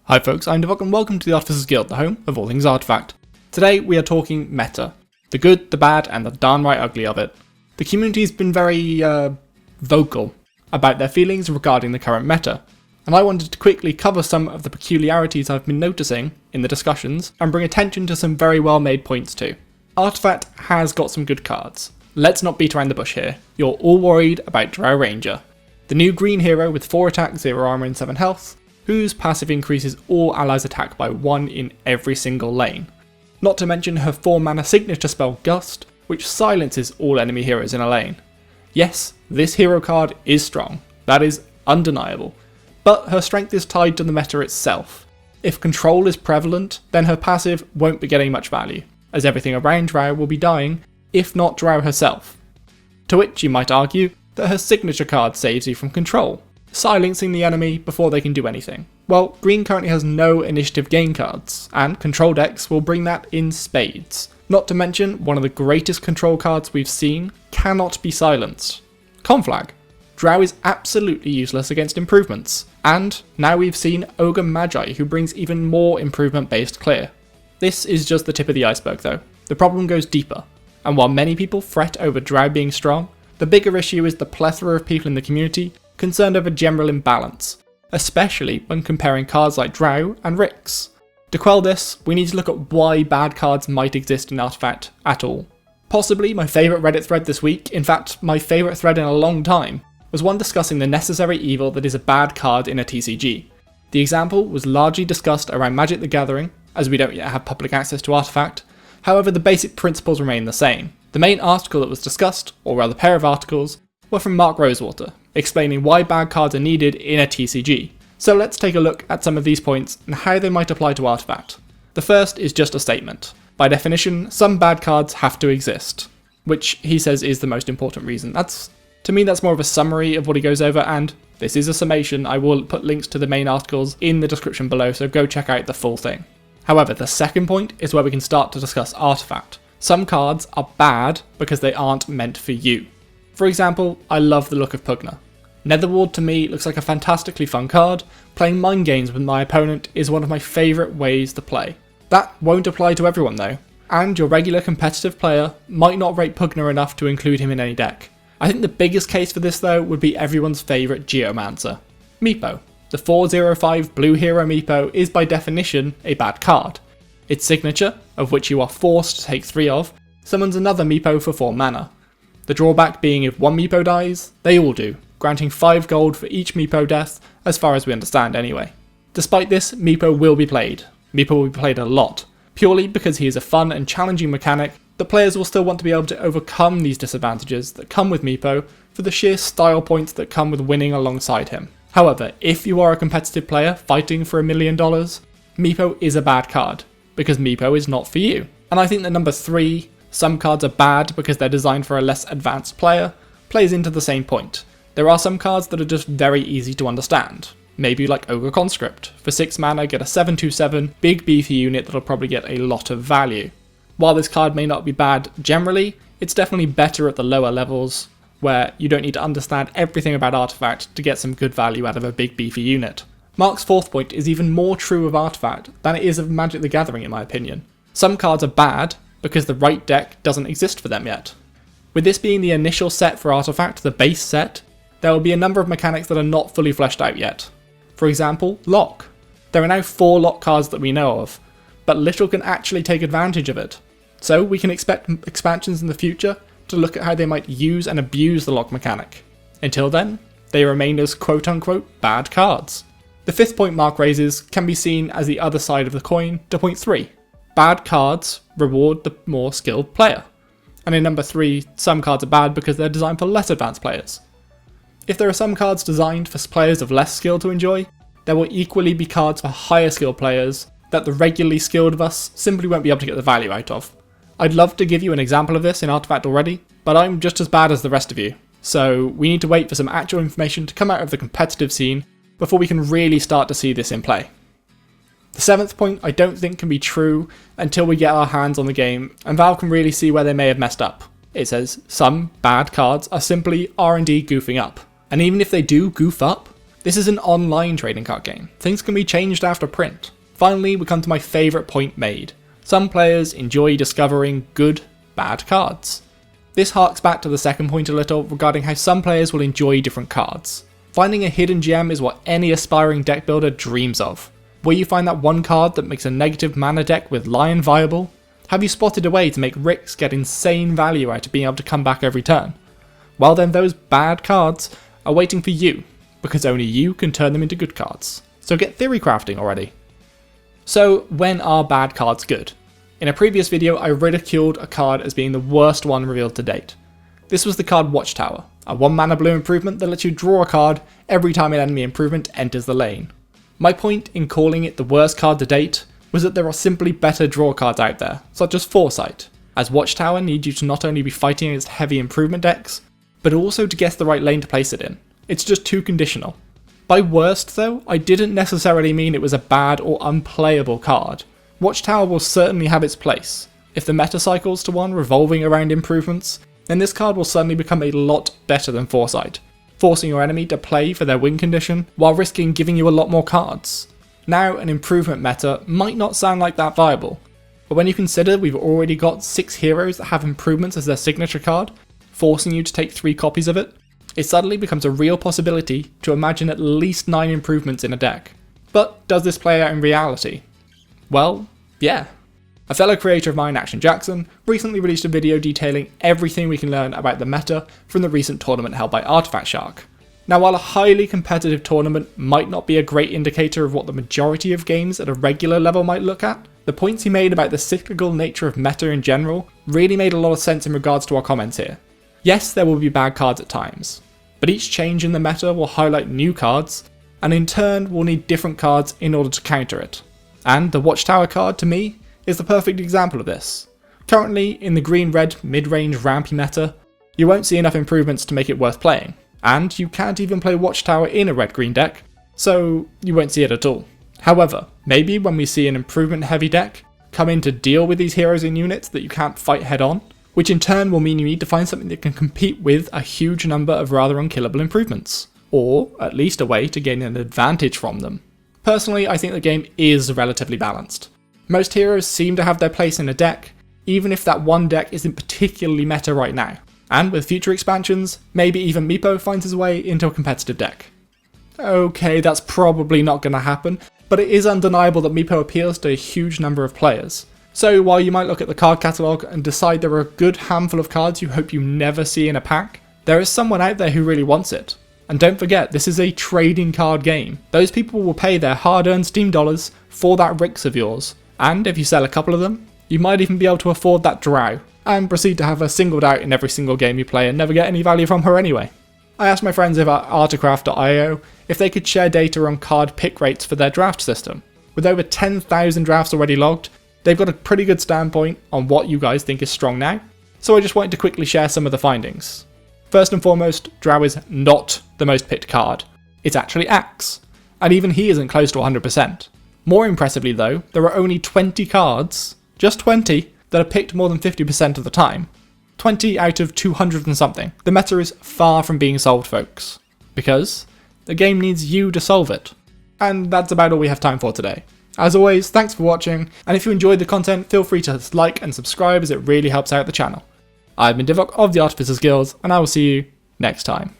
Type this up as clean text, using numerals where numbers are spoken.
Hi folks, I'm Devok and welcome to the Artificers Guild, the home of all things Artifact. Today we are talking meta. The good, the bad, and the downright ugly of it. The community's been very, vocal about their feelings regarding the current meta, and I wanted to quickly cover some of the peculiarities I've been noticing in the discussions and bring attention to some very well made points too. Artifact has got some good cards. Let's not beat around the bush here. You're all worried about Drow Ranger, the new green hero with 4 attack, 0 armor and 7 health, whose passive increases all allies' attack by 1 in every single lane. Not to mention her 4 mana signature spell Gust, which silences all enemy heroes in a lane. Yes, this hero card is strong, that is undeniable, but her strength is tied to the meta itself. If control is prevalent, then her passive won't be getting much value, as everything around Drow will be dying, if not Drow herself. To which you might argue that her signature card saves you from control, silencing the enemy before they can do anything. Well, green currently has no initiative gain cards, and control decks will bring that in spades. Not to mention, one of the greatest control cards we've seen cannot be silenced. Conflag. Drow is absolutely useless against improvements, and now we've seen Ogre Magi, who brings even more improvement based clear. This is just the tip of the iceberg though. The problem goes deeper, and while many people fret over Drow being strong, the bigger issue is the plethora of people in the community concerned over general imbalance, especially when comparing cards like Drow and Rix. To quell this, we need to look at why bad cards might exist in Artifact at all. Possibly my favourite Reddit thread this week, in fact my favourite thread in a long time, was one discussing the necessary evil that is a bad card in a TCG. The example was largely discussed around Magic the Gathering, as we don't yet have public access to Artifact, however the basic principles remain the same. The main article that was discussed, or rather pair of articles, were from Mark Rosewater, explaining why bad cards are needed in a TCG. So let's take a look at some of these points and how they might apply to Artifact. The first is just a statement. By definition, some bad cards have to exist, which he says is the most important reason. To me that's more of a summary of what he goes over, and this is a summation. I will put links to the main articles in the description below, so go check out the full thing. However, the second point is where we can start to discuss Artifact. Some cards are bad because they aren't meant for you. For example, I love the look of Pugna. Netherward to me looks like a fantastically fun card. Playing mind games with my opponent is one of my favourite ways to play. That won't apply to everyone though, and your regular competitive player might not rate Pugna enough to include him in any deck. I think the biggest case for this though would be everyone's favourite Geomancer, Meepo. The 4/0/5 blue hero Meepo is by definition a bad card. Its signature, of which you are forced to take 3 of, summons another Meepo for 4 mana. The drawback being if one Meepo dies, they all do, granting 5 gold for each Meepo death, as far as we understand anyway. Despite this, Meepo will be played. Meepo will be played a lot, purely because he is a fun and challenging mechanic that players will still want to be able to overcome these disadvantages that come with Meepo for the sheer style points that come with winning alongside him. However, if you are a competitive player fighting for $1 million, Meepo is a bad card, because Meepo is not for you. And I think that number 3, some cards are bad because they're designed for a less advanced player, plays into the same point. There are some cards that are just very easy to understand. Maybe like Ogre Conscript. For 6 mana, get a 7/7 big beefy unit that'll probably get a lot of value. While this card may not be bad generally, it's definitely better at the lower levels, where you don't need to understand everything about Artifact to get some good value out of a big beefy unit. Mark's 4th point is even more true of Artifact than it is of Magic the Gathering in my opinion. Some cards are bad because the right deck doesn't exist for them yet. With this being the initial set for Artifact, the base set, there will be a number of mechanics that are not fully fleshed out yet. For example, Lock. There are now 4 Lock cards that we know of, but little can actually take advantage of it. So we can expect expansions in the future to look at how they might use and abuse the Lock mechanic. Until then, they remain as quote-unquote bad cards. The 5th point Mark raises can be seen as the other side of the coin to point 3. Bad cards reward the more skilled player. And in number 3, some cards are bad because they're designed for less advanced players. If there are some cards designed for players of less skill to enjoy, there will equally be cards for higher skilled players that the regularly skilled of us simply won't be able to get the value out of. I'd love to give you an example of this in Artifact already, but I'm just as bad as the rest of you, so we need to wait for some actual information to come out of the competitive scene before we can really start to see this in play. The 7th point I don't think can be true until we get our hands on the game and Valve can really see where they may have messed up. It says some bad cards are simply R&D goofing up, and even if they do goof up, This is an online trading card game. Things can be changed after print. Finally, we come to my favourite point made. Some players enjoy discovering good, bad cards. This harks back to the second point a little regarding how some players will enjoy different cards. Finding a hidden gem is what any aspiring deck builder dreams of. Will you find that one card that makes a negative mana deck with Lion viable? Have you spotted a way to make Ricks get insane value out of being able to come back every turn? Well then, those bad cards are waiting for you, because only you can turn them into good cards. So get theory crafting already. So when are bad cards good? In a previous video I ridiculed a card as being the worst one revealed to date. This was the card Watchtower, a 1 mana blue improvement that lets you draw a card every time an enemy improvement enters the lane. My point in calling it the worst card to date was that there are simply better draw cards out there, such as Foresight, as Watchtower needs you to not only be fighting against heavy improvement decks, but also to guess the right lane to place it in. It's just too conditional. By worst though, I didn't necessarily mean it was a bad or unplayable card. Watchtower will certainly have its place. If the meta cycles to one revolving around improvements, then this card will suddenly become a lot better than Foresight, forcing your enemy to play for their win condition while risking giving you a lot more cards. Now, an improvement meta might not sound like that viable, but when you consider we've already got 6 heroes that have improvements as their signature card, forcing you to take 3 copies of it, it suddenly becomes a real possibility to imagine at least 9 improvements in a deck. But does this play out in reality? Well, yeah. A fellow creator of mine, Action Jackson, recently released a video detailing everything we can learn about the meta from the recent tournament held by Artifact Shark. Now, while a highly competitive tournament might not be a great indicator of what the majority of games at a regular level might look at, the points he made about the cyclical nature of meta in general really made a lot of sense in regards to our comments here. Yes, there will be bad cards at times, but each change in the meta will highlight new cards, and in turn will need different cards in order to counter it. And the Watchtower card, to me, is the perfect example of this. Currently, in the green-red mid-range rampy meta, you won't see enough improvements to make it worth playing, and you can't even play Watchtower in a red-green deck, so you won't see it at all. However, maybe when we see an improvement-heavy deck come in to deal with these heroes and units that you can't fight head-on, which in turn will mean you need to find something that can compete with a huge number of rather unkillable improvements, or at least a way to gain an advantage from them. Personally, I think the game is relatively balanced. Most heroes seem to have their place in a deck, even if that one deck isn't particularly meta right now. And with future expansions, maybe even Meepo finds his way into a competitive deck. Okay, that's probably not going to happen, but it is undeniable that Meepo appeals to a huge number of players. So while you might look at the card catalogue and decide there are a good handful of cards you hope you never see in a pack, there is someone out there who really wants it. And don't forget, this is a trading card game. Those people will pay their hard-earned Steam dollars for that Ricks of yours. And if you sell a couple of them, you might even be able to afford that Drow, and proceed to have her singled out in every single game you play and never get any value from her anyway. I asked my friends over at Articraft.io if they could share data on card pick rates for their draft system. With over 10,000 drafts already logged, they've got a pretty good standpoint on what you guys think is strong now, so I just wanted to quickly share some of the findings. First and foremost, Drow is not the most picked card. It's actually Axe, and even he isn't close to 100%. More impressively though, there are only 20 cards, just 20, that are picked more than 50% of the time. 20 out of 200 and something. The meta is far from being solved, folks, because the game needs you to solve it. And that's about all we have time for today. As always, thanks for watching, and if you enjoyed the content, feel free to like and subscribe as it really helps out the channel. I've been Divok of the Artificers Guild, and I will see you next time.